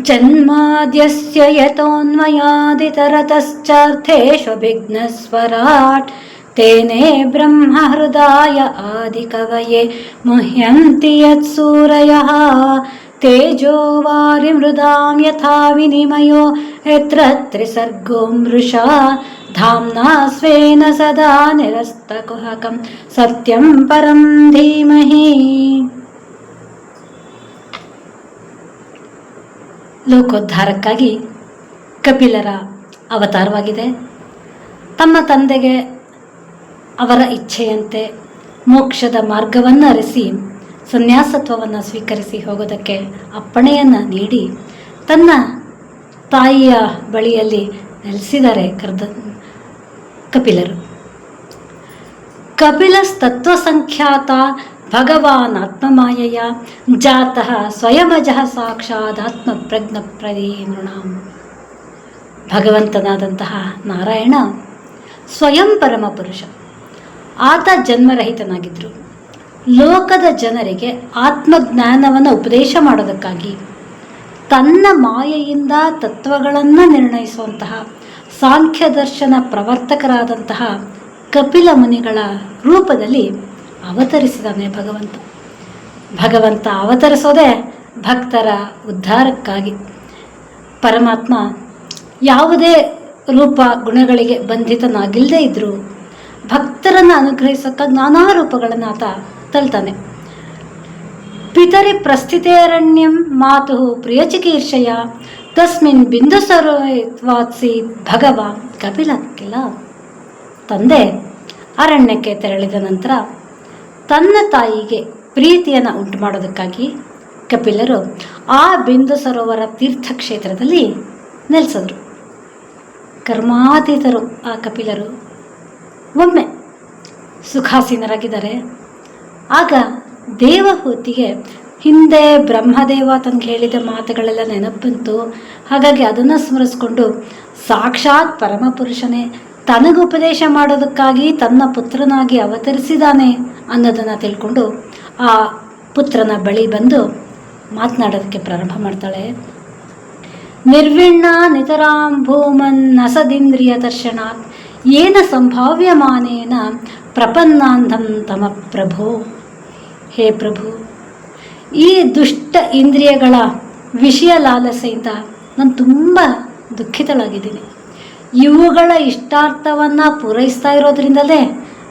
ಜನ್ಮಾದ್ಯಸ್ಯ ಯತೋನ್ಮಯಾದಿತರತಶ್ಚಾರ್ಥೇಷು ವಿಘ್ನಸ್ವರಾಟ್ ತೇನೇ ಬ್ರಹ್ಮ ಹೃದಯ ಆದಿಕವಯೇ ಮುಹ್ಯಂತಿ ಯತ್ಸೂರಯಃ ತೇಜೋ ವಾರಿಮೃದಾಂ ಯಥಾ ವಿನಿಮಯೋ ಯತ್ರ ತ್ರಿಸರ್ಗೋ ಮೃಷಾ ಧಾಮ್ನಾ ಸ್ವೇನ ಸದಾ ನಿರಸ್ತಕುಹಕಂ ಸತ್ಯಂ ಪರಂ ಧೀಮಹಿ. ಲೋಕೋದ್ಧಾರಕ್ಕಾಗಿ ಕಪಿಲರ ಅವತಾರವಾಗಿದೆ. ತಮ್ಮ ತಂದೆಗೆ ಅವರ ಇಚ್ಛೆಯಂತೆ ಮೋಕ್ಷದ ಮಾರ್ಗವನ್ನು ಅರಿಸಿ ಸನ್ಯಾಸತ್ವವನ್ನು ಸ್ವೀಕರಿಸಿ ಹೋಗೋದಕ್ಕೆ ಅಪ್ಪಣೆಯನ್ನು ನೀಡಿ ತನ್ನ ತಾಯಿಯ ಬಳಿಯಲ್ಲಿ ನೆಲೆಸಿದ್ದಾರೆ ಕಪಿಲರು. ಕಪಿಲಸ್ತತ್ವಸಂಖ್ಯಾತ ಭಗವಾನ್ ಆತ್ಮಮಾಯೆಯ ಜಾತಃ ಸ್ವಯಮಜಃ ಸಾಕ್ಷಾದಾತ್ಮ ಪ್ರಜ್ಞಪ್ರದೇ ನೃಣಾಂ. ಭಗವಂತನಾದಂತಹ ನಾರಾಯಣ ಸ್ವಯಂ ಪರಮ ಪುರುಷ. ಆತ ಜನ್ಮರಹಿತನಾಗಿದ್ದರು. ಲೋಕದ ಜನರಿಗೆ ಆತ್ಮಜ್ಞಾನವನ್ನು ಉಪದೇಶ ಮಾಡೋದಕ್ಕಾಗಿ ತನ್ನ ಮಾಯೆಯಿಂದ ತತ್ವಗಳನ್ನು ನಿರ್ಣಯಿಸುವಂತಹ ಸಾಂಖ್ಯ ದರ್ಶನ ಪ್ರವರ್ತಕರಾದಂತಹ ಕಪಿಲ ಮುನಿಗಳ ರೂಪದಲ್ಲಿ ಅವತರಿಸಿದಾನೆ ಭಗವಂತ ಅವತರಿಸೋದೇ ಭಕ್ತರ ಉದ್ಧಾರಕ್ಕಾಗಿ. ಪರಮಾತ್ಮ ಯಾವುದೇ ರೂಪ ಗುಣಗಳಿಗೆ ಬಂಧಿತನಾಗಿಲ್ಲದೆ ಇದ್ದರೂ ಭಕ್ತರನ್ನು ಅನುಗ್ರಹಿಸೋಕ್ಕಾಗಿ ನಾನಾ ರೂಪಗಳನ್ನು ಆತ ತಲ್ತಾನೆ. ಪಿತರಿ ಪ್ರಸ್ಥಿತೇರಣ್ಯಂ ಮಾತು ಪ್ರಿಯಚಿಕೀರ್ಷಯ ತಸ್ಮಿನ್ ಬಿಂದು ಸರ್ವತ್ವಾತ್ಸಿ ಭಗವಾನ್ ಕಪಿಲಕ್ಕಿಲ. ತಂದೆ ಅರಣ್ಯಕ್ಕೆ ತೆರಳಿದ ನಂತರ ತನ್ನ ತಾಯಿಗೆ ಪ್ರೀತಿಯನ್ನು ಉಂಟು ಮಾಡೋದಕ್ಕಾಗಿ ಕಪಿಲರು ಆ ಬಿಂದು ಸರೋವರ ತೀರ್ಥಕ್ಷೇತ್ರದಲ್ಲಿ ನೆಲೆಸಿದ್ರು. ಕರ್ಮಾತೀತರು ಆ ಕಪಿಲರು. ಒಮ್ಮೆ ಸುಖಾಸೀನರಾಗಿದ್ದಾರೆ. ಆಗ ದೇವಹೂತಿಗೆ ಹಿಂದೆ ಬ್ರಹ್ಮದೇವ ತನಗೆ ಹೇಳಿದ ಮಾತುಗಳೆಲ್ಲ ನೆನಪು ಬಂತು. ಹಾಗಾಗಿ ಅದನ್ನು ಸ್ಮರಿಸ್ಕೊಂಡು ಸಾಕ್ಷಾತ್ ಪರಮಪುರುಷನೇ ತನಗೆ ಉಪದೇಶ ಮಾಡೋದಕ್ಕಾಗಿ ತನ್ನ ಪುತ್ರನಾಗಿ ಅವತರಿಸಿದಾನೆ ಅನ್ನೋದನ್ನು ತಿಳ್ಕೊಂಡು ಆ ಪುತ್ರನ ಬಳಿ ಬಂದು ಮಾತನಾಡೋದಕ್ಕೆ ಪ್ರಾರಂಭ ಮಾಡ್ತಾಳೆ. ನಿರ್ವಿಣ್ಣ ನಿತರಾಂ ಭೂಮನ್ ನಸದಿಂದ್ರಿಯ ದರ್ಶನಾತ್ ಏನ ಸಂಭಾವ್ಯಮಾನೇನ ಪ್ರಪನ್ನಾಂಧಂ ತಮ ಪ್ರಭು. ಹೇ ಪ್ರಭು, ಈ ದುಷ್ಟ ಇಂದ್ರಿಯಗಳ ವಿಷಯ ಲಾಲಸೆಯಿಂದ ನಾನು ತುಂಬ ದುಃಖಿತಳಾಗಿದ್ದೀನಿ. ಇವುಗಳ ಇಷ್ಟಾರ್ಥವನ್ನು ಪೂರೈಸ್ತಾ ಇರೋದ್ರಿಂದಲೇ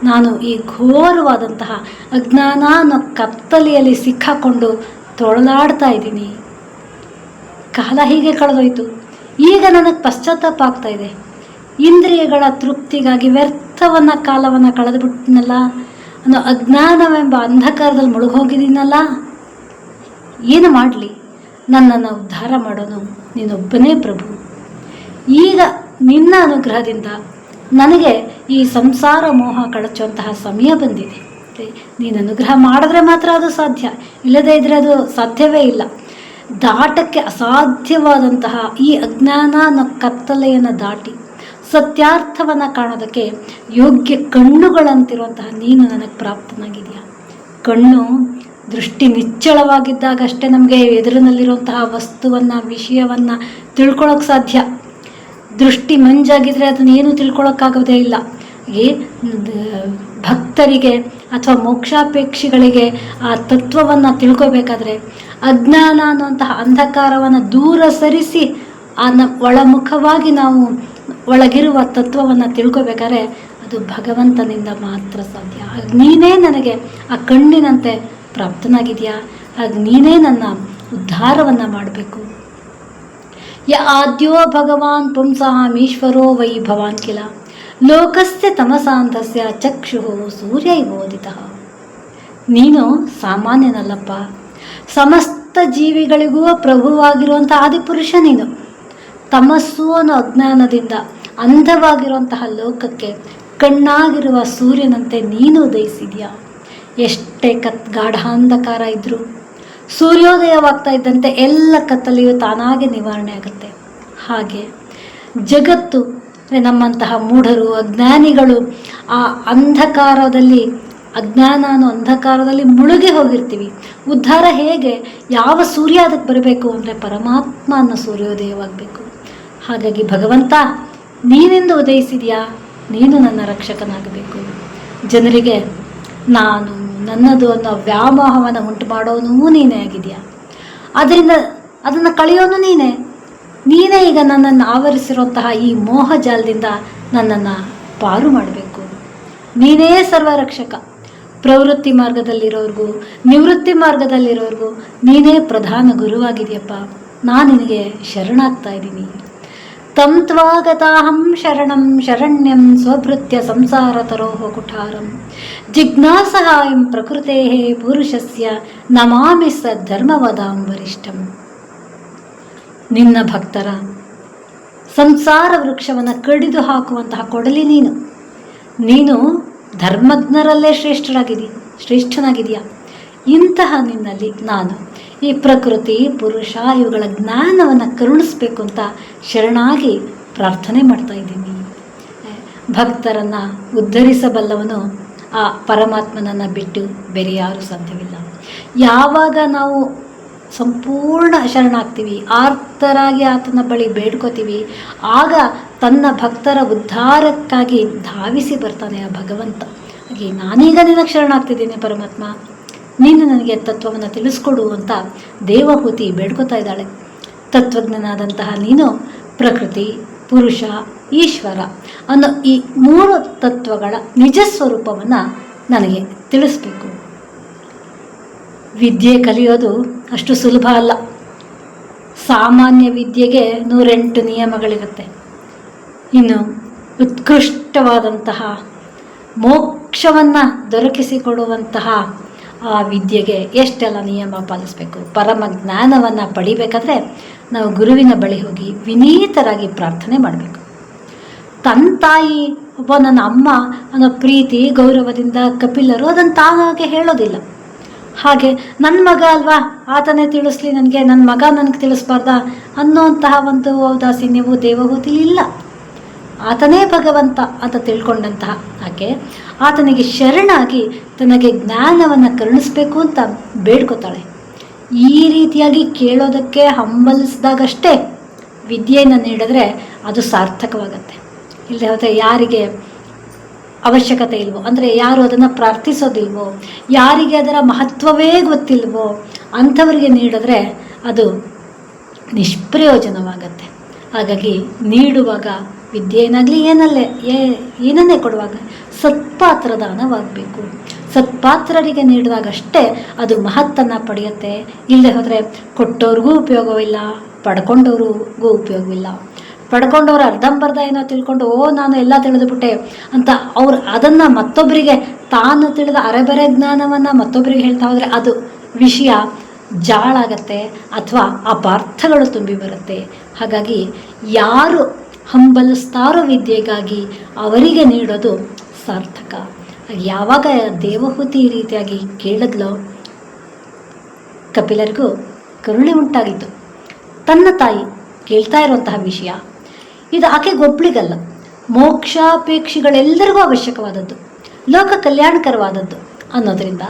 ನಾನು ಈ ಘೋರವಾದಂತಹ ಅಜ್ಞಾನ ಅನ್ನೋ ಕತ್ತಲೆಯಲ್ಲಿ ಸಿಕ್ಕಾಕೊಂಡು ತೊಳಲಾಡ್ತಾ ಇದ್ದೀನಿ. ಕಾಲ ಹೀಗೆ ಕಳೆದೋಯ್ತು. ಈಗ ನನಗೆ ಪಶ್ಚಾತ್ತಾಪ ಆಗ್ತಾ ಇದೆ. ಇಂದ್ರಿಯಗಳ ತೃಪ್ತಿಗಾಗಿ ವ್ಯರ್ಥವನ್ನು ಕಾಲವನ್ನು ಕಳೆದುಬಿಟ್ಟಿನಲ್ಲ ಅನ್ನೋ ಅಜ್ಞಾನವೆಂಬ ಅಂಧಕಾರದಲ್ಲಿ ಮುಳುಗೋಗಿದ್ದೀನಲ್ಲ. ಏನು ಮಾಡಲಿ? ನನ್ನನ್ನು ಉದ್ಧಾರ ಮಾಡೋನು ನೀನೊಬ್ಬನೇ ಪ್ರಭು. ಈಗ ನಿನ್ನ ಅನುಗ್ರಹದಿಂದ ನನಗೆ ಈ ಸಂಸಾರ ಮೋಹ ಕಳಚುವಂತಹ ಸಮಯ ಬಂದಿದೆ. ನೀನು ಅನುಗ್ರಹ ಮಾಡಿದ್ರೆ ಮಾತ್ರ ಅದು ಸಾಧ್ಯ, ಇಲ್ಲದೇ ಇದ್ದರೆ ಅದು ಸಾಧ್ಯವೇ ಇಲ್ಲ. ದಾಟಕ್ಕೆ ಅಸಾಧ್ಯವಾದಂತಹ ಈ ಅಜ್ಞಾನ ಅನ್ನೋ ಕತ್ತಲೆಯನ್ನು ದಾಟಿ ಸತ್ಯಾರ್ಥವನ್ನು ಕಾಣೋದಕ್ಕೆ ಯೋಗ್ಯ ಕಣ್ಣುಗಳಂತಿರುವಂತಹ ನೀನು ನನಗೆ ಪ್ರಾಪ್ತನಾಗಿದೆಯಾ. ಕಣ್ಣು ದೃಷ್ಟಿ ನಿಚ್ಚಳವಾಗಿದ್ದಾಗಷ್ಟೇ ನಮಗೆ ಎದುರಿನಲ್ಲಿರುವಂತಹ ವಸ್ತುವನ್ನು ವಿಷಯವನ್ನು ತಿಳ್ಕೊಳ್ಳೋಕೆ ಸಾಧ್ಯ. ದೃಷ್ಟಿ ಮಂಜಾಗಿದ್ದರೆ ಅದನ್ನೇನು ತಿಳ್ಕೊಳ್ಳೋಕ್ಕಾಗೋದೇ ಇಲ್ಲ. ಭಕ್ತರಿಗೆ ಅಥವಾ ಮೋಕ್ಷಾಪೇಕ್ಷಿಗಳಿಗೆ ಆ ತತ್ವವನ್ನು ತಿಳ್ಕೋಬೇಕಾದ್ರೆ ಅಜ್ಞಾನ ಅನ್ನುವಂತಹ ಅಂಧಕಾರವನ್ನು ದೂರ ಸರಿಸಿ ಒಳಮುಖವಾಗಿ ನಾವು ಒಳಗಿರುವ ತತ್ವವನ್ನು ತಿಳ್ಕೋಬೇಕಾದ್ರೆ ಅದು ಭಗವಂತನಿಂದ ಮಾತ್ರ ಸಾಧ್ಯ. ನೀನೇ ನನಗೆ ಆ ಕಣ್ಣಿನಂತೆ ಪ್ರಾಪ್ತನಾಗಿದೆಯಾ. ಹಾಗೆ ನೀನೇ ನನ್ನ ಉದ್ಧಾರವನ್ನು ಮಾಡಬೇಕು. ಆದ್ಯೋ ಭಗವಾನ್ ಪುಂಸಾಮೀಶ್ವರೋ ವೈ ಭವಾನ್ ಕಿಲ ಲೋಕಸ್ಯ ತಮಸಾಂಧಸ್ಯ ಚಕ್ಷು ಸೂರ್ಯ ಇವೋದಿತಃ. ನೀನು ಸಾಮಾನ್ಯನಲ್ಲಪ್ಪ. ಸಮಸ್ತ ಜೀವಿಗಳಿಗೂ ಪ್ರಭುವಾಗಿರುವಂಥ ಆದಿಪುರುಷ ನೀನು. ತಮಸ್ಸು ಅನ್ನೋ ಅಜ್ಞಾನದಿಂದ ಅಂಧವಾಗಿರುವಂತಹ ಲೋಕಕ್ಕೆ ಕಣ್ಣಾಗಿರುವ ಸೂರ್ಯನಂತೆ ನೀನು ಉದಯಿಸಿದ್ಯಾ. ಎಷ್ಟೇ ಗಾಢಾಂಧಕಾರ ಇದ್ದರೂ ಸೂರ್ಯೋದಯವಾಗ್ತಾ ಇದ್ದಂತೆ ಎಲ್ಲ ಕತ್ತಲೆಯು ತಾನಾಗೆ ನಿವಾರಣೆ ಆಗುತ್ತೆ. ಹಾಗೆ ಜಗತ್ತು ನಮ್ಮಂತಹ ಮೂಢರು ಅಜ್ಞಾನಿಗಳು ಆ ಅಂಧಕಾರದಲ್ಲಿ ಅಜ್ಞಾನ ಅನ್ನೋ ಅಂಧಕಾರದಲ್ಲಿ ಮುಳುಗಿ ಹೋಗಿರ್ತೀವಿ. ಉದ್ಧಾರ ಹೇಗೆ? ಯಾವ ಸೂರ್ಯ ಅದಕ್ಕೆ ಬರಬೇಕು ಅಂದರೆ ಪರಮಾತ್ಮ ಅನ್ನೋ ಸೂರ್ಯೋದಯವಾಗಬೇಕು. ಹಾಗಾಗಿ ಭಗವಂತ ನೀನೆಂದು ಉದಯಿಸಿದೆಯಾ, ನೀನು ನನ್ನ ರಕ್ಷಕನಾಗಬೇಕು. ಜನರಿಗೆ ನಾನು ನನ್ನದು ಅನ್ನೋ ವ್ಯಾಮೋಹವನ್ನು ಉಂಟು ಮಾಡೋನೂ ನೀನೇ ಆಗಿದೆಯಾ. ಅದರಿಂದ ಅದನ್ನು ಕಳೆಯೋನು ನೀನೇ. ನೀನೇ ಈಗ ನನ್ನನ್ನು ಆವರಿಸಿರುವಂತಹ ಈ ಮೋಹಜಾಲದಿಂದ ನನ್ನನ್ನು ಪಾರು ಮಾಡಬೇಕು. ನೀನೇ ಸರ್ವರಕ್ಷಕ. ಪ್ರವೃತ್ತಿ ಮಾರ್ಗದಲ್ಲಿರೋರ್ಗೂ ನಿವೃತ್ತಿ ಮಾರ್ಗದಲ್ಲಿರೋರ್ಗೂ ನೀನೇ ಪ್ರಧಾನ ಗುರುವಾಗಿದೆಯಪ್ಪ. ನಾನು ನಿನಗೆ ಶರಣಾಗ್ತಾ ಇದ್ದೀನಿ. ತಂ ತ್ವಾಗತಾಹಂ ಶರಣಂ ಶರಣ್ಯಂ ಸ್ವಭೃತ್ಯ ಸಂಸಾರ ತರೋಹ ಕುಠಾರಂ ಜಿಜ್ಞಾಸಹಾಯಂ ಪ್ರಕೃತೇ ಪುರುಷಸ್ಯ ನಮಾಮಿ ಸ ಧರ್ಮವದಾಂ ವರಿಷ್ಠಂ. ನಿನ್ನ ಭಕ್ತರ ಸಂಸಾರ ವೃಕ್ಷವನ್ನು ಕಡಿದು ಹಾಕುವಂತಹ ಕೊಡಲಿ ನೀನು. ನೀನು ಧರ್ಮಜ್ಞರಲ್ಲೇ ಶ್ರೇಷ್ಠನಾಗಿದೆಯಾ. ಇಂತಹ ನಿನ್ನಲ್ಲಿ ನಾನು ಈ ಪ್ರಕೃತಿ ಪುರುಷ ಇವುಗಳ ಜ್ಞಾನವನ್ನು ಕರುಣಿಸ್ಬೇಕು ಅಂತ ಶರಣಾಗಿ ಪ್ರಾರ್ಥನೆ ಮಾಡ್ತಾ ಇದ್ದೀನಿ. ಭಕ್ತರನ್ನು ಉದ್ಧರಿಸಬಲ್ಲವನು ಆ ಪರಮಾತ್ಮನನ್ನು ಬಿಟ್ಟು ಬೇರೆ ಯಾರೂ ಸಾಧ್ಯವಿಲ್ಲ. ಯಾವಾಗ ನಾವು ಸಂಪೂರ್ಣ ಶರಣಾಗ್ತೀವಿ, ಆರ್ತರಾಗಿ ಆತನ ಬಳಿ ಬೇಡ್ಕೋತೀವಿ, ಆಗ ತನ್ನ ಭಕ್ತರ ಉದ್ಧಾರಕ್ಕಾಗಿ ಧಾವಿಸಿ ಬರ್ತಾನೆ ಆ ಭಗವಂತ. ಹಾಗೆ ನಾನೀಗ ನಿನಗೆ ಶರಣಾಗ್ತಿದ್ದೀನಿ ಪರಮಾತ್ಮ, ನೀನು ನನಗೆ ತತ್ವವನ್ನು ತಿಳಿಸ್ಕೊಡು ಅಂತ ದೇವಹೂತಿ ಬೇಡ್ಕೋತಾ ಇದ್ದಾಳೆ. ತತ್ವಜ್ಞನಾದಂತಹ ನೀನು ಪ್ರಕೃತಿ ಪುರುಷ ಈಶ್ವರ ಅನ್ನೋ ಈ 3 ತತ್ವಗಳ ನಿಜ ಸ್ವರೂಪವನ್ನು ನನಗೆ ತಿಳಿಸ್ಬೇಕು. ವಿದ್ಯೆ ಕಲಿಯೋದು ಅಷ್ಟು ಸುಲಭ ಅಲ್ಲ. ಸಾಮಾನ್ಯ ವಿದ್ಯೆಗೆ 108 ನಿಯಮಗಳಿರುತ್ತೆ. ಇನ್ನು ಉತ್ಕೃಷ್ಟವಾದಂತಹ ಮೋಕ್ಷವನ್ನು ದೊರಕಿಸಿಕೊಡುವಂತಹ ಆ ವಿದ್ಯೆಗೆ ಎಷ್ಟೆಲ್ಲ ನಿಯಮ ಪಾಲಿಸಬೇಕು. ಪರಮ ಜ್ಞಾನವನ್ನು ಪಡಿಬೇಕಾದ್ರೆ ನಾವು ಗುರುವಿನ ಬಳಿ ಹೋಗಿ ವಿನೀತರಾಗಿ ಪ್ರಾರ್ಥನೆ ಮಾಡಬೇಕು. ತನ್ನ ತಾಯಿ ಒಬ್ಬ ನನ್ನ ಅಮ್ಮ ಅನ್ನೋ ಪ್ರೀತಿ ಗೌರವದಿಂದ ಕಪಿಲರು ಅದನ್ನು ತಾನಾಗೆ ಹೇಳೋದಿಲ್ಲ. ಹಾಗೆ ನನ್ನ ಮಗ ಅಲ್ವಾ, ಆತನೇ ತಿಳಿಸ್ಲಿ ನನಗೆ, ನನ್ನ ಮಗ ನನಗೆ ತಿಳಿಸ್ಬಾರ್ದ ಅನ್ನೋಂತಹ ಒಂದು ಔದಾಸೀನ್ಯವು ದೇವಹೂತಿಲಿ ಇಲ್ಲ. ಆತನೇ ಭಗವಂತ ಅಂತ ತಿಳ್ಕೊಂಡಂತಹ ಆಕೆ ಆತನಿಗೆ ಶರಣಾಗಿ ತನಗೆ ಜ್ಞಾನವನ್ನು ಕರುಣಿಸ್ಬೇಕು ಅಂತ ಬೇಡ್ಕೋತಾಳೆ. ಈ ರೀತಿಯಾಗಿ ಕೇಳೋದಕ್ಕೆ ಹಂಬಲಿಸಿದಾಗಷ್ಟೇ ವಿದ್ಯೆಯನ್ನು ನೀಡಿದ್ರೆ ಅದು ಸಾರ್ಥಕವಾಗತ್ತೆ. ಇಲ್ಲದೆ ಹೋದರೆ ಯಾರಿಗೆ ಅವಶ್ಯಕತೆ ಇಲ್ವೋ, ಅಂದರೆ ಯಾರು ಅದನ್ನು ಪ್ರಾರ್ಥಿಸೋದಿಲ್ವೋ, ಯಾರಿಗೆ ಅದರ ಮಹತ್ವವೇ ಗೊತ್ತಿಲ್ವೋ ಅಂಥವರಿಗೆ ನೀಡಿದ್ರೆ ಅದು ನಿಷ್ಪ್ರಯೋಜನವಾಗತ್ತೆ. ಹಾಗಾಗಿ ನೀಡುವಾಗ ವಿದ್ಯೆಯನ್ನಾಗಲಿ ಏನನ್ನೇ ಕೊಡುವಾಗ ಸತ್ಪಾತ್ರ ದಾನವಾಗಬೇಕು. ಸತ್ಪಾತ್ರರಿಗೆ ನೀಡಿದಾಗಷ್ಟೇ ಅದು ಮಹತ್ತನ್ನು ಪಡೆಯುತ್ತೆ. ಇಲ್ಲದೆ ಹೋದರೆ ಕೊಟ್ಟವ್ರಿಗೂ ಉಪಯೋಗವಿಲ್ಲ, ಪಡ್ಕೊಂಡವ್ರಿಗೂ ಉಪಯೋಗವಿಲ್ಲ. ಪಡ್ಕೊಂಡವ್ರು ಅರ್ಧಂಬರ್ಧ ಏನೋ ತಿಳ್ಕೊಂಡು ನಾನು ಎಲ್ಲ ತಿಳಿದುಬಿಟ್ಟೆ ಅಂತ ಅವ್ರು ಅದನ್ನು ಮತ್ತೊಬ್ಬರಿಗೆ ತಾನು ತಿಳಿದ ಅರೆಬರೆ ಜ್ಞಾನವನ್ನು ಮತ್ತೊಬ್ಬರಿಗೆ ಹೇಳ್ತಾ ಹೋದರೆ ಅದು ವಿಷಯ ಜಾಳಾಗತ್ತೆ ಅಥವಾ ಅಪಾರ್ಥಗಳು ತುಂಬಿ ಬರುತ್ತೆ. ಹಾಗಾಗಿ ಯಾರು ಹಂಬಲಿಸ್ತಾರೋ ವಿದ್ಯೆಗಾಗಿ ಅವರಿಗೆ ನೀಡೋದು ಸಾರ್ಥಕ. ಯಾವಾಗ ದೇವಹೂತಿ ಈ ರೀತಿಯಾಗಿ ಕೇಳಿದ್ಲೋ ಕಪಿಲರಿಗೂ ಕರುಣೆ ಉಂಟಾಗಿತ್ತು. ತನ್ನ ತಾಯಿ ಕೇಳ್ತಾ ಇರುವಂತಹ ವಿಷಯ ಇದು ಆಕೆಗೊಬ್ಳಿಗಲ್ಲ, ಮೋಕ್ಷಾಪೇಕ್ಷಿಗಳೆಲ್ಲರಿಗೂ ಅವಶ್ಯಕವಾದದ್ದು, ಲೋಕ ಕಲ್ಯಾಣಕರವಾದದ್ದು ಅನ್ನೋದರಿಂದ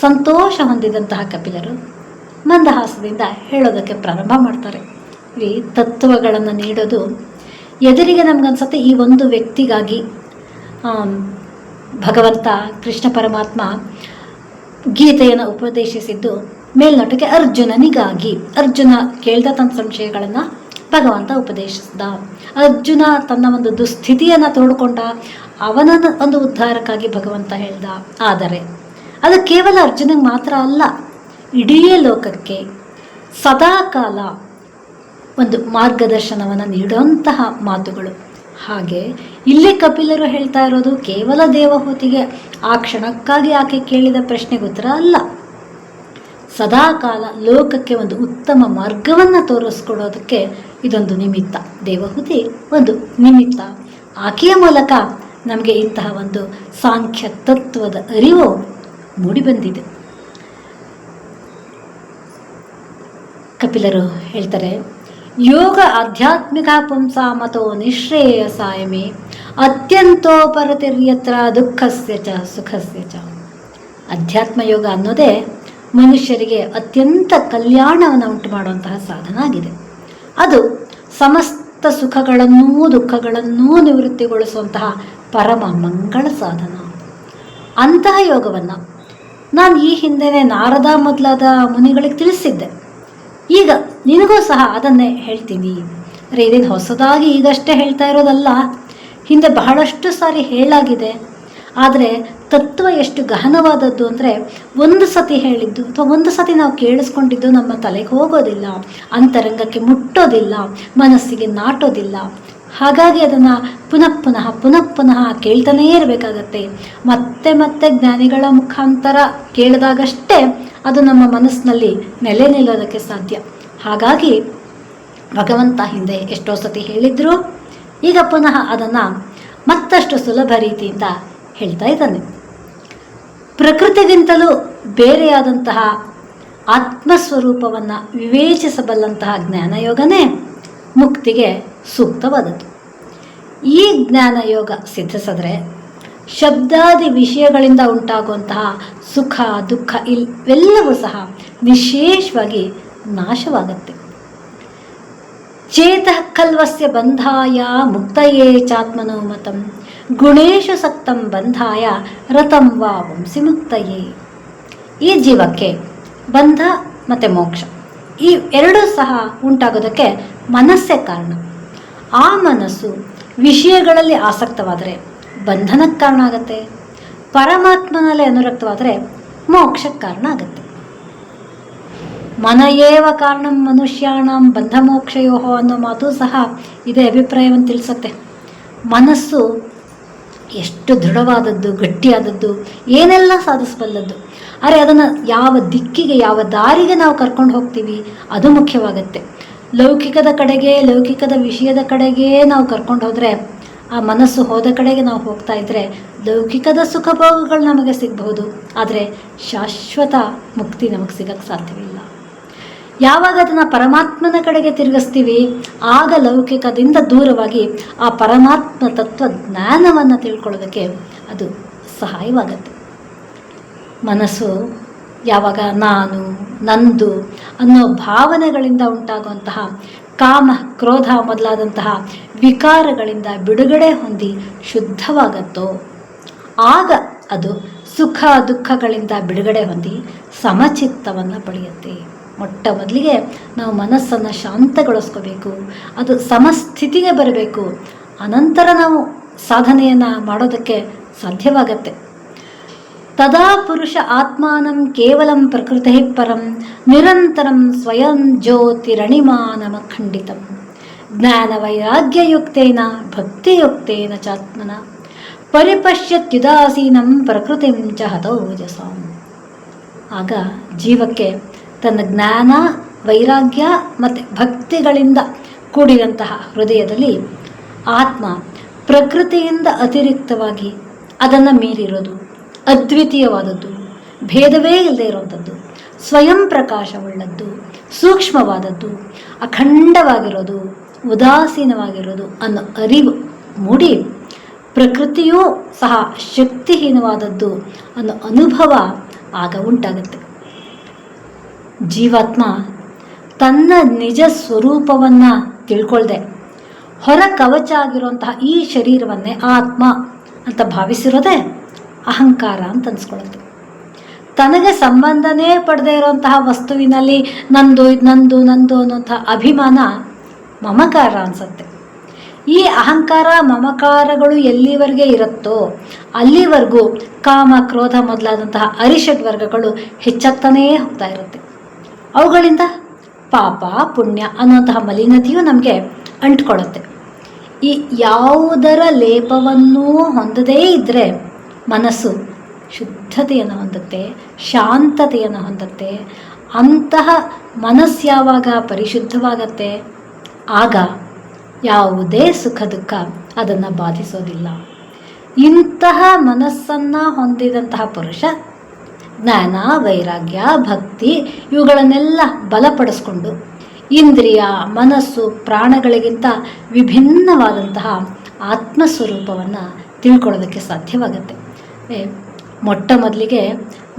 ಸಂತೋಷ ಹೊಂದಿದಂತಹ ಕಪಿಲರು ಮಂದಹಾಸದಿಂದ ಹೇಳೋದಕ್ಕೆ ಪ್ರಾರಂಭ ಮಾಡ್ತಾರೆ. ಈ ತತ್ವಗಳನ್ನು ನೀಡೋದು ಎದುರಿಗೆ ನಮಗನ್ಸುತ್ತೆ ಈ ಒಂದು ವ್ಯಕ್ತಿಗಾಗಿ ಭಗವಂತ ಕೃಷ್ಣ ಪರಮಾತ್ಮ ಗೀತೆಯನ್ನು ಉಪದೇಶಿಸಿದ್ದು ಮೇಲ್ನೋಟಕ್ಕೆ ಅರ್ಜುನನಿಗಾಗಿ. ಅರ್ಜುನ ಕೇಳ್ದ ತನ್ನ ಸಂಶಯಗಳನ್ನು ಭಗವಂತ ಉಪದೇಶಿಸಿದ. ಅರ್ಜುನ ತನ್ನ ಒಂದು ದುಸ್ಥಿತಿಯನ್ನು ತೋಡ್ಕೊಂಡ, ಅವನನ್ನು ಒಂದು ಉದ್ಧಾರಕ್ಕಾಗಿ ಭಗವಂತ ಹೇಳ್ದ. ಆದರೆ ಅದು ಕೇವಲ ಅರ್ಜುನಿಗೆ ಮಾತ್ರ ಅಲ್ಲ, ಇಡೀ ಲೋಕಕ್ಕೆ ಸದಾಕಾಲ ಒಂದು ಮಾರ್ಗದರ್ಶನವನ್ನು ನೀಡುವಂತಹ ಮಾತುಗಳು. ಹಾಗೆ ಇಲ್ಲಿ ಕಪಿಲರು ಹೇಳ್ತಾ ಇರೋದು ಕೇವಲ ದೇವಹೂತಿಗೆ ಆ ಕ್ಷಣಕ್ಕಾಗಿ ಆಕೆ ಕೇಳಿದ ಪ್ರಶ್ನೆಗೆ ಉತ್ತರ ಅಲ್ಲ, ಸದಾಕಾಲ ಲೋಕಕ್ಕೆ ಒಂದು ಉತ್ತಮ ಮಾರ್ಗವನ್ನು ತೋರಿಸ್ಕೊಡೋದಕ್ಕೆ ಇದೊಂದು ನಿಮಿತ್ತ. ದೇವಹೂತಿ ಒಂದು ನಿಮಿತ್ತ. ಆಕೆಯ ಮೂಲಕ ನಮಗೆ ಇಂತಹ ಒಂದು ಸಾಂಖ್ಯ ತತ್ವದ ಅರಿವು ಮೂಡಿಬಂದಿದೆ. ಕಪಿಲರು ಹೇಳ್ತಾರೆ, ಯೋಗ ಆಧ್ಯಾತ್ಮಿಕ ಪುಂಸ ಮತೋ ನಿಶ್ರೇಯಸಾಯಮೇ ಅತ್ಯಂತೋಪರತಿರ್ಯತ್ರ ದುಃಖಸ್ಯ ಚ ಸುಖಸ್ಯ ಚ. ಅಧ್ಯಾತ್ಮ ಯೋಗ ಅನ್ನೋದೇ ಮನುಷ್ಯರಿಗೆ ಅತ್ಯಂತ ಕಲ್ಯಾಣವನ್ನು ಉಂಟು ಮಾಡುವಂತಹ ಸಾಧನ ಆಗಿದೆ. ಅದು ಸಮಸ್ತ ಸುಖಗಳನ್ನೂ ದುಃಖಗಳನ್ನೂ ನಿವೃತ್ತಿಗೊಳಿಸುವಂತಹ ಪರಮ ಮಂಗಳ ಸಾಧನ. ಅಂತಹ ಯೋಗವನ್ನು ನಾನು ಈ ಹಿಂದೆನೇ ನಾರದ ಮೊದಲಾದ ಮುನಿಗಳಿಗೆ ತಿಳಿಸಿದ್ದೆ. ಈಗ ನಿನಗೂ ಸಹ ಅದನ್ನೇ ಹೇಳ್ತೀನಿ. ಇದೇನು ಹೊಸದಾಗಿ ಈಗಷ್ಟೇ ಹೇಳ್ತಾ ಇರೋದಲ್ಲ, ಹಿಂದೆ ಬಹಳಷ್ಟು ಸಾರಿ ಹೇಳಾಗಿದೆ. ಆದರೆ ತತ್ವ ಎಷ್ಟು ಗಹನವಾದದ್ದು ಅಂದರೆ ಒಂದು ಸತಿ ಹೇಳಿದ್ದು ಅಥವಾ ಒಂದು ಸತಿ ನಾವು ಕೇಳಿಸ್ಕೊಂಡಿದ್ದು ನಮ್ಮ ತಲೆಗೆ ಹೋಗೋದಿಲ್ಲ, ಅಂತರಂಗಕ್ಕೆ ಮುಟ್ಟೋದಿಲ್ಲ, ಮನಸ್ಸಿಗೆ ನಾಟೋದಿಲ್ಲ. ಹಾಗಾಗಿ ಅದನ್ನು ಪುನಃ ಪುನಃ ಕೇಳ್ತಾನೇ ಇರಬೇಕಾಗತ್ತೆ. ಮತ್ತೆ ಮತ್ತೆ ಜ್ಞಾನಿಗಳ ಮುಖಾಂತರ ಕೇಳಿದಾಗಷ್ಟೇ ಅದು ನಮ್ಮ ಮನಸ್ಸಿನಲ್ಲಿ ನೆಲೆ ನಿಲ್ಲೋದಕ್ಕೆ ಸಾಧ್ಯ. ಹಾಗಾಗಿ ಭಗವಂತ ಹಿಂದೆ ಎಷ್ಟೋ ಸತಿ ಹೇಳಿದ್ರು, ಈಗ ಪುನಃ ಅದನ್ನು ಮತ್ತಷ್ಟು ಸುಲಭ ರೀತಿಯಿಂದ ಹೇಳ್ತಾ ಇದ್ದಾನೆ. ಪ್ರಕೃತಿಗಿಂತಲೂ ಬೇರೆಯಾದಂತಹ ಆತ್ಮಸ್ವರೂಪವನ್ನು ವಿವೇಚಿಸಬಲ್ಲಂತಹ ಜ್ಞಾನಯೋಗನೇ ಮುಕ್ತಿಗೆ ಸೂಕ್ತವಾದದ್ದು. ಈ ಜ್ಞಾನಯೋಗ ಸಿದ್ಧಿಸಿದ್ರೆ ಶಬ್ದಾದಿ ವಿಷಯಗಳಿಂದ ಉಂಟಾಗುವಂತಹ ಸುಖ ದುಃಖ ಇವೆಲ್ಲವೂ ಸಹ ವಿಶೇಷವಾಗಿ ನಾಶವಾಗತ್ತೆ. ಚೇತಃ ಖಲ್ವಸ್ಯ ಬಂಧಾಯ ಮುಕ್ತಯೇ ಚಾತ್ಮನೋ ಮತಂ ಗುಣೇಶು ಸಕ್ತಂ ಬಂಧಾಯ ರತಂ ವಾ ವಂಸಿ ಮುಕ್ತಯೇ. ಈ ಜೀವಕ್ಕೆ ಬಂಧ ಮತ್ತು ಮೋಕ್ಷ ಈ ಎರಡೂ ಸಹ ಉಂಟಾಗೋದಕ್ಕೆ ಮನಸ್ಸೇ ಕಾರಣ. ಆ ಮನಸ್ಸು ವಿಷಯಗಳಲ್ಲಿ ಆಸಕ್ತವಾದರೆ ಬಂಧನಕ್ಕೆ ಕಾರಣ ಆಗುತ್ತೆ, ಪರಮಾತ್ಮನಲ್ಲಿ ಅನುರಕ್ತವಾದರೆ ಮೋಕ್ಷಕ್ಕೆ ಕಾರಣ ಆಗುತ್ತೆ. ಮನಯೇವ ಕಾರಣಂ ಮನುಷ್ಯಾಣಂ ಬಂಧ ಮೋಕ್ಷಯೋ ಅನ್ನೋ ಮಾತು ಸಹ ಇದೇ ಅಭಿಪ್ರಾಯವನ್ನು ತಿಳಿಸುತ್ತೆ. ಮನಸ್ಸು ಎಷ್ಟು ದೃಢವಾದದ್ದು, ಗಟ್ಟಿಯಾದದ್ದು, ಏನೆಲ್ಲ ಸಾಧಿಸಬಲ್ಲದ್ದು. ಆದರೆ ಅದನ್ನು ಯಾವ ದಿಕ್ಕಿಗೆ, ಯಾವ ದಾರಿಗೆ ನಾವು ಕರ್ಕೊಂಡು ಹೋಗ್ತೀವಿ ಅದು ಮುಖ್ಯವಾಗುತ್ತೆ. ಲೌಕಿಕದ ಕಡೆಗೆ, ಲೌಕಿಕದ ವಿಷಯದ ಕಡೆಗೆ ನಾವು ಕರ್ಕೊಂಡು ಹೋದರೆ, ಆ ಮನಸ್ಸು ಹೋದ ಕಡೆಗೆ ನಾವು ಹೋಗ್ತಾ ಇದ್ದರೆ ಲೌಕಿಕದ ಸುಖಭೋಗಗಳು ನಮಗೆ ಸಿಗಬಹುದು, ಆದರೆ ಶಾಶ್ವತ ಮುಕ್ತಿ ನಮಗೆ ಸಿಗಕ್ಕೆ ಸಾಧ್ಯವಿಲ್ಲ. ಯಾವಾಗ ಅದನ್ನು ಪರಮಾತ್ಮನ ಕಡೆಗೆ ತಿರುಗಿಸ್ತೀವಿ ಆಗ ಲೌಕಿಕದಿಂದ ದೂರವಾಗಿ ಆ ಪರಮಾತ್ಮ ತತ್ವ ಜ್ಞಾನವನ್ನು ತಿಳ್ಕೊಳ್ಳೋದಕ್ಕೆ ಅದು ಸಹಾಯವಾಗತ್ತೆ. ಮನಸ್ಸು ಯಾವಾಗ ನಾನು, ನಂದು ಅನ್ನೋ ಭಾವನೆಗಳಿಂದ ಉಂಟಾಗುವಂತಹ ಕಾಮ, ಕ್ರೋಧ ಮೊದಲಾದಂತಹ ವಿಕಾರಗಳಿಂದ ಬಿಡುಗಡೆ ಹೊಂದಿ ಶುದ್ಧವಾಗತ್ತೋ ಆಗ ಅದು ಸುಖ ದುಃಖಗಳಿಂದ ಬಿಡುಗಡೆ ಹೊಂದಿ ಸಮಚಿತ್ತವನ್ನು ಪಡೆಯುತ್ತೆ. ಮೊಟ್ಟ ಮೊದಲಿಗೆ ನಾವು ಮನಸ್ಸನ್ನು ಶಾಂತಗೊಳಿಸ್ಕೋಬೇಕು, ಅದು ಸಮಸ್ಥಿತಿಗೆ ಬರಬೇಕು. ಅನಂತರ ನಾವು ಸಾಧನೆಯನ್ನು ಮಾಡೋದಕ್ಕೆ ಸಾಧ್ಯವಾಗತ್ತೆ. ತದಾ ಪುರುಷ ಆತ್ಮಾನಂ ಕೇವಲಂ ಪ್ರಕೃತಿ ಪರಂ ನಿರಂತರಂ ಸ್ವಯಂ ಜ್ಯೋತಿರಣಿಮಾನಮಖಂಡಿತಂ ಜ್ಞಾನವೈರಾಗ್ಯಯುಕ್ತೇನ ಭಕ್ತಿಯುಕ್ತೇನ ಚಾತ್ಮನ ಪರಿಪಶ್ಯತ್ಯುದಾಸೀನಂ ಪ್ರಕೃತಿಂ ಚ ಹತೋಜಸಾಂ. ಆಗ ಜೀವಕ್ಕೆ ತನ್ನ ಜ್ಞಾನ, ವೈರಾಗ್ಯ ಮತ್ತು ಭಕ್ತಿಗಳಿಂದ ಕೂಡಿದಂತಹ ಹೃದಯದಲ್ಲಿ ಆತ್ಮ ಪ್ರಕೃತಿಯಿಂದ ಅತಿರಿಕ್ತವಾಗಿ ಅದನ್ನು ಮೀರಿರೋದು, ಅದ್ವಿತೀಯವಾದದ್ದು, ಭೇದವೇ ಇಲ್ಲದೆ ಇರುವಂಥದ್ದು, ಸ್ವಯಂ ಪ್ರಕಾಶವುಳ್ಳದ್ದು, ಸೂಕ್ಷ್ಮವಾದದ್ದು, ಅಖಂಡವಾಗಿರೋದು, ಉದಾಸೀನವಾಗಿರೋದು ಅನ್ನೋ ಅರಿವು ಮೂಡಿ ಪ್ರಕೃತಿಯೂ ಸಹ ಶಕ್ತಿಹೀನವಾದದ್ದು ಅನ್ನೋ ಅನುಭವ ಆಗ ಉಂಟಾಗುತ್ತೆ. ಜೀವಾತ್ಮ ತನ್ನ ನಿಜ ಸ್ವರೂಪವನ್ನು ತಿಳ್ಕೊಳ್ದೆ ಹೊರ ಕವಚ ಆಗಿರುವಂತಹ ಈ ಶರೀರವನ್ನೇ ಆತ್ಮ ಅಂತ ಭಾವಿಸಿರೋದೇ ಅಹಂಕಾರ ಅಂತ ಅನ್ಸ್ಕೊಳ್ಳುತ್ತೆ. ತನಗೆ ಸಂಬಂಧನೇ ಪಡೆದೇ ಇರುವಂತಹ ವಸ್ತುವಿನಲ್ಲಿ ನಂದು ನಂದು ನಂದು ಅನ್ನೋಂತಹ ಅಭಿಮಾನ ಮಮಕಾರ ಅನಿಸುತ್ತೆ. ಈ ಅಹಂಕಾರ ಮಮಕಾರಗಳು ಎಲ್ಲಿವರೆಗೆ ಇರುತ್ತೋ ಅಲ್ಲಿವರೆಗೂ ಕಾಮ, ಕ್ರೋಧ ಮೊದಲಾದಂತಹ ಅರಿಷಡ್ ವರ್ಗಗಳು ಹೆಚ್ಚಾಗ್ತಾನೇ ಹೋಗ್ತಾ ಇರುತ್ತೆ. ಅವುಗಳಿಂದ ಪಾಪ, ಪುಣ್ಯ ಅನ್ನುವಂತಹ ಮಲಿನತೆಯು ನಮಗೆ ಅಂಟ್ಕೊಳ್ಳುತ್ತೆ. ಈ ಯಾವುದರ ಲೇಪವನ್ನೂ ಹೊಂದದೇ ಇದ್ದರೆ ಮನಸ್ಸು ಶುದ್ಧತೆಯನ್ನು ಹೊಂದುತ್ತೆ, ಶಾಂತತೆಯನ್ನು ಹೊಂದುತ್ತೆ. ಅಂತಹ ಮನಸ್ಸು ಯಾವಾಗ ಪರಿಶುದ್ಧವಾಗತ್ತೆ ಆಗ ಯಾವುದೇ ಸುಖ ದುಃಖ ಅದನ್ನು ಬಾಧಿಸೋದಿಲ್ಲ. ಇಂತಹ ಮನಸ್ಸನ್ನು ಹೊಂದಿದಂತಹ ಪುರುಷ ಜ್ಞಾನ, ವೈರಾಗ್ಯ, ಭಕ್ತಿ ಇವುಗಳನ್ನೆಲ್ಲ ಬಲಪಡಿಸ್ಕೊಂಡು ಇಂದ್ರಿಯ, ಮನಸ್ಸು, ಪ್ರಾಣಗಳಿಗಿಂತ ವಿಭಿನ್ನವಾದಂತಹ ಆತ್ಮಸ್ವರೂಪವನ್ನು ತಿಳ್ಕೊಳ್ಳೋದಕ್ಕೆ ಸಾಧ್ಯವಾಗುತ್ತೆ. ಮೊಟ್ಟ ಮೊದಲಿಗೆ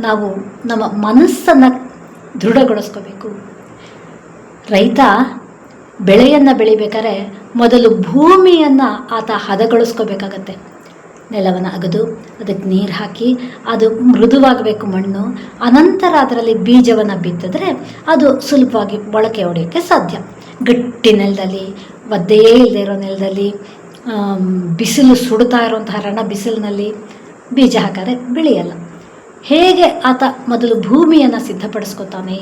ನಾವು ನಮ್ಮ ಮನಸ್ಸನ್ನು ದೃಢಗೊಳಿಸ್ಕೋಬೇಕು. ರೈತ ಬೆಳೆಯನ್ನು ಬೆಳಿಬೇಕಾದ್ರೆ ಮೊದಲು ಭೂಮಿಯನ್ನು ಆತ ಹದಗೊಳಿಸ್ಕೋಬೇಕಾಗತ್ತೆ. ನೆಲವನ್ನು ಅಗೆದು ಅದಕ್ಕೆ ನೀರು ಹಾಕಿ ಅದು ಮೃದುವಾಗಬೇಕು ಮಣ್ಣು. ಅನಂತರ ಅದರಲ್ಲಿ ಬೀಜವನ್ನು ಬಿತ್ತಿದ್ರೆ ಅದು ಸುಲಭವಾಗಿ ಮೊಳಕೆ ಹೊಡೆಯೋಕ್ಕೆ ಸಾಧ್ಯ. ಗಟ್ಟಿ ನೆಲದಲ್ಲಿ, ಒದ್ದೇ ಇಲ್ಲದೆ ಇರೋ ನೆಲದಲ್ಲಿ, ಬಿಸಿಲು ಸುಡ್ತಾ ಇರೋಂತಹ ರಣ ಬಿಸಿಲಿನಲ್ಲಿ ಬೀಜ ಹಾಕಿದ್ರೆ ಬೆಳೆಯಲ್ಲ. ಹೇಗೆ ಆತ ಮೊದಲು ಭೂಮಿಯನ್ನು ಸಿದ್ಧಪಡಿಸ್ಕೊತಾನೆ,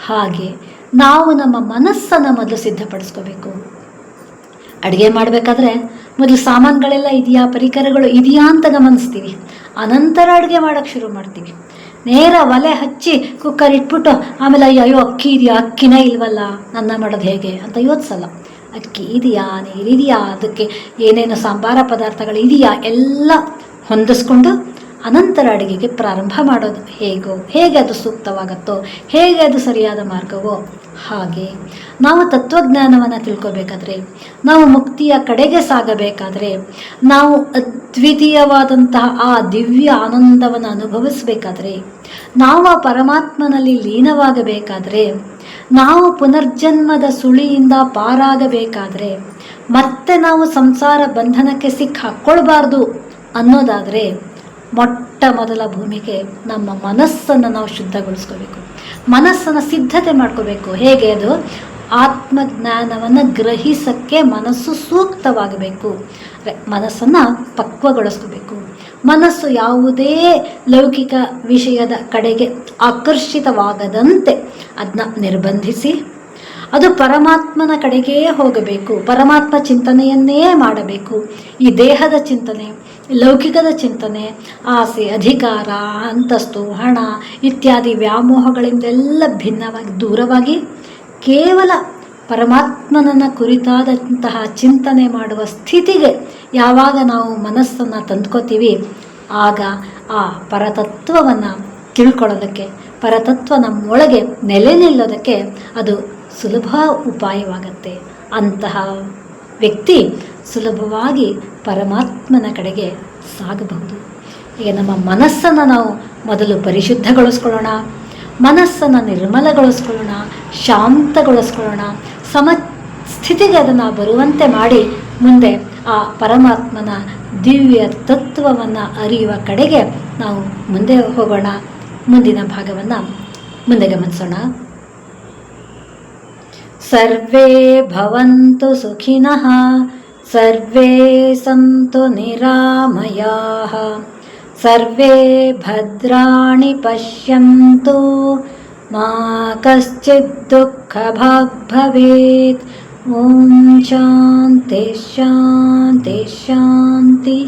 ಹಾಗೆ ನಾವು ನಮ್ಮ ಮನಸ್ಸನ್ನು ಮೊದಲು ಸಿದ್ಧಪಡಿಸ್ಕೋಬೇಕು. ಅಡುಗೆ ಮಾಡಬೇಕಾದ್ರೆ ಮೊದಲು ಸಾಮಾನುಗಳೆಲ್ಲ ಇದೆಯಾ, ಪರಿಕರಗಳು ಇದೆಯಾ ಅಂತ ಗಮನಿಸ್ತೀವಿ. ಅನಂತರ ಅಡುಗೆ ಮಾಡೋಕ್ಕೆ ಶುರು ಮಾಡ್ತೀವಿ. ನೇರ ಒಲೆ ಹಚ್ಚಿ ಕುಕ್ಕರ್ ಇಟ್ಬಿಟ್ಟು ಆಮೇಲೆ ಅಯ್ಯೋ ಅಕ್ಕಿ ಇದೆಯಾ, ಅಕ್ಕಿನೇ ಇಲ್ವಲ್ಲ, ಅನ್ನ ಮಾಡೋದು ಹೇಗೆ ಅಂತ ಯೋಚಿಸಲ್ಲ. ಅಕ್ಕಿ ಇದೆಯಾ, ನೀರಿದೆಯಾ, ಅದಕ್ಕೆ ಏನೇನು ಸಾಂಬಾರ ಪದಾರ್ಥಗಳು ಇದೆಯಾ ಎಲ್ಲ ಹೊಂದಿಸ್ಕೊಂಡು ಅನಂತರ ಅಡುಗೆಗೆ ಪ್ರಾರಂಭ ಮಾಡೋದು. ಹೇಗೆ ಅದು ಸೂಕ್ತವಾಗತ್ತೋ, ಹೇಗೆ ಅದು ಸರಿಯಾದ ಮಾರ್ಗವೋ ಹಾಗೆ ನಾವು ತತ್ವಜ್ಞಾನವನ್ನು ತಿಳ್ಕೋಬೇಕಾದ್ರೆ, ನಾವು ಮುಕ್ತಿಯ ಕಡೆಗೆ ಸಾಗಬೇಕಾದ್ರೆ, ನಾವು ಅದ್ವಿತೀಯವಾದಂತಹ ಆ ದಿವ್ಯ ಆನಂದವನ್ನು ಅನುಭವಿಸಬೇಕಾದ್ರೆ, ನಾವು ಆ ಪರಮಾತ್ಮನಲ್ಲಿ ಲೀನವಾಗಬೇಕಾದ್ರೆ, ನಾವು ಪುನರ್ಜನ್ಮದ ಸುಳಿಯಿಂದ ಪಾರಾಗಬೇಕಾದ್ರೆ, ಮತ್ತೆ ನಾವು ಸಂಸಾರ ಬಂಧನಕ್ಕೆ ಸಿಕ್ಕಾಕ್ಕೊಳ್ಬಾರ್ದು ಅನ್ನೋದಾದರೆ ಮೊಟ್ಟ ಮೊದಲ ಭೂಮಿಗೆ ನಮ್ಮ ಮನಸ್ಸನ್ನು ನಾವು ಶುದ್ಧಗೊಳಿಸ್ಕೋಬೇಕು. ಮನಸ್ಸನ್ನು ಸಿದ್ಧತೆ ಮಾಡ್ಕೋಬೇಕು. ಹೇಗೆ ಅದು ಆತ್ಮಜ್ಞಾನವನ್ನು ಗ್ರಹಿಸಕ್ಕೆ ಮನಸ್ಸು ಸೂಕ್ತವಾಗಬೇಕು. ಮನಸ್ಸನ್ನು ಪಕ್ವಗೊಳಿಸ್ಕೋಬೇಕು. ಮನಸ್ಸು ಯಾವುದೇ ಲೌಕಿಕ ವಿಷಯದ ಕಡೆಗೆ ಆಕರ್ಷಿತವಾಗದಂತೆ ಅದನ್ನ ನಿರ್ಬಂಧಿಸಿ ಅದು ಪರಮಾತ್ಮನ ಕಡೆಗೇ ಹೋಗಬೇಕು. ಪರಮಾತ್ಮ ಚಿಂತನೆಯನ್ನೇ ಮಾಡಬೇಕು. ಈ ದೇಹದ ಚಿಂತನೆ, ಲೌಕಿಕದ ಚಿಂತನೆ, ಆಸೆ, ಅಧಿಕಾರ, ಅಂತಸ್ತು, ಹಣ ಇತ್ಯಾದಿ ವ್ಯಾಮೋಹಗಳಿಂದೆಲ್ಲ ಭಿನ್ನವಾಗಿ ದೂರವಾಗಿ ಕೇವಲ ಪರಮಾತ್ಮನನ್ನು ಕುರಿತಾದಂತಹ ಚಿಂತನೆ ಮಾಡುವ ಸ್ಥಿತಿಗೆ ಯಾವಾಗ ನಾವು ಮನಸ್ಸನ್ನು ತಂದ್ಕೋತೀವಿ, ಆಗ ಆ ಪರತತ್ವವನ್ನು ತಿಳ್ಕೊಳ್ಳೋದಕ್ಕೆ, ಪರತತ್ವ ನಮ್ಮೊಳಗೆ ನೆಲೆ ನಿಲ್ಲೋದಕ್ಕೆ ಅದು ಸುಲಭ ಉಪಾಯವಾಗತ್ತೆ. ಅಂತಹ ವ್ಯಕ್ತಿ ಸುಲಭವಾಗಿ ಪರಮಾತ್ಮನ ಕಡೆಗೆ ಸಾಗಬಹುದು. ಈಗ ನಮ್ಮ ಮನಸ್ಸನ್ನು ನಾವು ಮೊದಲು ಪರಿಶುದ್ಧಗೊಳಿಸ್ಕೊಳ್ಳೋಣ, ಮನಸ್ಸನ್ನು ನಿರ್ಮಲಗೊಳಿಸ್ಕೊಳ್ಳೋಣ, ಶಾಂತಗೊಳಿಸ್ಕೊಳ್ಳೋಣ, ಸಮಸ್ಥಿತಿಗೆ ಅದನ್ನು ಬರುವಂತೆ ಮಾಡಿ ಮುಂದೆ ಆ ಪರಮಾತ್ಮನ ದಿವ್ಯ ತತ್ವವನ್ನು ಅರಿಯುವ ಕಡೆಗೆ ನಾವು ಮುಂದೆ ಹೋಗೋಣ. ಮುಂದಿನ ಭಾಗವನ್ನು ಮುಂದೆ ಗಮನಿಸೋಣ. ಸರ್ವೇ ಭವಂತು ಸುಖಿನಃ, ಸರ್ವೇ ಸಂತು ನಿರಾಮಯಾಃ, ಸರ್ವೇ ಭದ್ರಾಣಿ ಪಶ್ಯಂತು, ಮಾ ಕಶ್ಚಿತ್ ದುಃಖಭಾಗ್ ಭವೇತ್. ಓಂ ಶಾಂತಿ ಶಾಂತಿ ಶಾಂತಿ.